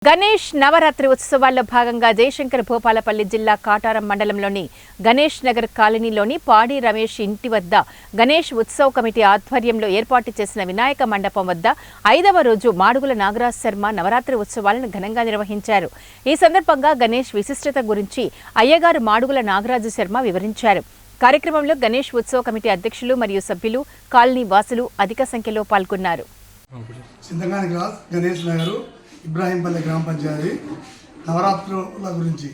గణేష్ నవరాత్రి ఉత్సవాల్లో భాగంగా జయశంకర్ భూపాలపల్లి జిల్లా కాటారం మండలంలోని గణేష్ నగర్ కాలనీలోని పాడి రమేష్ ఇంటి వద్ద గణేష్ ఉత్సవ కమిటీ ఆధ్వర్యంలో ఏర్పాటు చేసిన వినాయక మండపం వద్ద 5వ రోజు మాడుగుల నాగరాజ్ శర్మ నవరాత్రి ఉత్సవాలను ఘనంగా నిర్వహించారు. ఈ సందర్భంగా గణేష్ విశిష్టత గురించి అయ్యగారు మాడుగుల నాగరాజు శర్మ వివరించారు. కార్యక్రమంలో గణేష్ ఉత్సవ కమిటీ అధ్యక్షులు మరియు సభ్యులు, కాలనీ వాసులు అధిక సంఖ్యలో పాల్గొన్నారు. ఇబ్రాహీంపల్లి గ్రామ పంచాయతీ నవరాత్రుల గురించి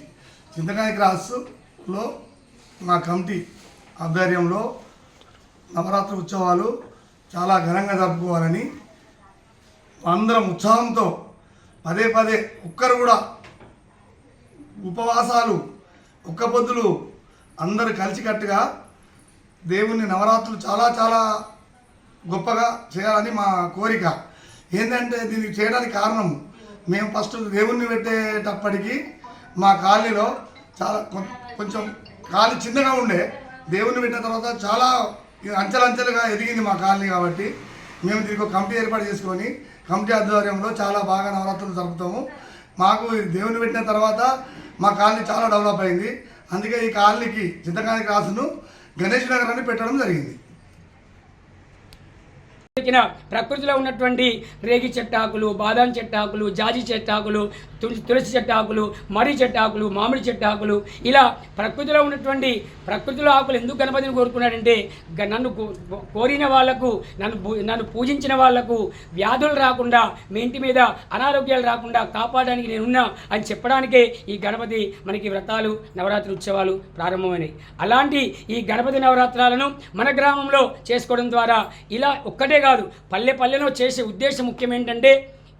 చింతకాయ క్రాస్లో మా కమిటీ ఆధ్వర్యంలో నవరాత్రి ఉత్సవాలు చాలా ఘనంగా జరుపుకోవాలని అందరం ఉత్సాహంతో పదే ఒక్కరు కూడా ఉపవాసాలు ఒక్క పొద్దులు అందరూ కలిసికట్టుగా దేవుని నవరాత్రులు చాలా గొప్పగా చేయాలని మా కోరిక. ఏంటంటే దీనికి చేయడానికి కారణం, మేము ఫస్ట్ దేవుణ్ణి పెట్టేటప్పటికి మా కాలనీలో చాలా కొంచెం కాలనీ చిన్నగా ఉండే, దేవుణ్ణి పెట్టిన తర్వాత చాలా అంచెలంచెలుగా ఎదిగింది మా కాలనీ. కాబట్టి మేము దీనికి ఒక కమిటీ ఏర్పాటు చేసుకొని కమిటీ ఆధ్వర్యంలో చాలా బాగా నవరాత్రులు జరుపుతాము. మాకు దేవుణ్ణి పెట్టిన తర్వాత మా కాలనీ చాలా డెవలప్ అయింది. అందుకే ఈ కాలనీకి చింతకాయ క్రాసును గణేష్ నగర్ అని పెట్టడం జరిగింది. ప్రకృతిలో ఉన్నటువంటి రేగి చెట్టాకులు, బాదాం చెట్టాకులు, జాజి చెట్టాకులు, తులసి చెట్టాకులు, మర్రి చెట్టాకులు, మామిడి చెట్టాకులు, ఇలా ప్రకృతిలో ఉన్నటువంటి ప్రకృతిలో ఆకులు ఎందుకు గణపతిని కోరుకున్నాడంటే నన్ను కోరిన వాళ్లకు, నన్ను పూజించిన వాళ్లకు వ్యాధులు రాకుండా, మీ ఇంటి మీద అనారోగ్యాలు రాకుండా కాపాడడానికి నేనున్నా అని చెప్పడానికే ఈ గణపతి మనకి వ్రతాలు, నవరాత్రి ఉత్సవాలు ప్రారంభమైనాయి. అలాంటి ఈ గణపతి నవరాత్రాలను మన గ్రామంలో చేసుకోవడం ద్వారా ఇలా ఒక్కటే కాదు, పల్లెలో చేసే ఉద్దేశం ముఖ్యం ఏంటంటే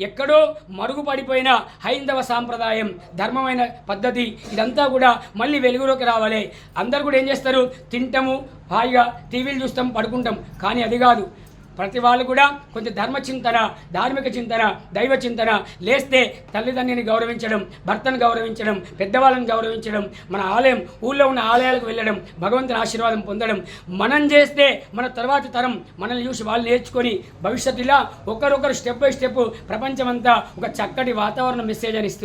ఎక్కడో మరుగుపడిపోయిన హైందవ సాంప్రదాయం, ధర్మమైన పద్ధతి ఇదంతా కూడా మళ్ళీ వెలుగులోకి రావాలి. అందరు కూడా ఏం చేస్తారు, తింటాము, హాయిగా టీవీలు చూస్తాం, పడుకుంటాం. కానీ అది కాదు. ప్రతి వాళ్ళు కూడా కొంచెం ధర్మచింతన, ధార్మిక చింతన, దైవ చింతన లేస్తే తల్లిదండ్రిని గౌరవించడం, భర్తను గౌరవించడం, పెద్దవాళ్ళని గౌరవించడం, మన ఆలయం, ఊళ్ళో ఉన్న ఆలయాలకు వెళ్ళడం, భగవంతుని ఆశీర్వాదం పొందడం, మనం చేస్తే మన తర్వాతి తరం మనల్ని చూసి వాళ్ళు నేర్చుకొని భవిష్యత్తులో ఒకరొకరు స్టెప్ బై స్టెప్ ప్రపంచమంతా ఒక చక్కటి వాతావరణ మెసేజ్ అని ఇస్తుంది.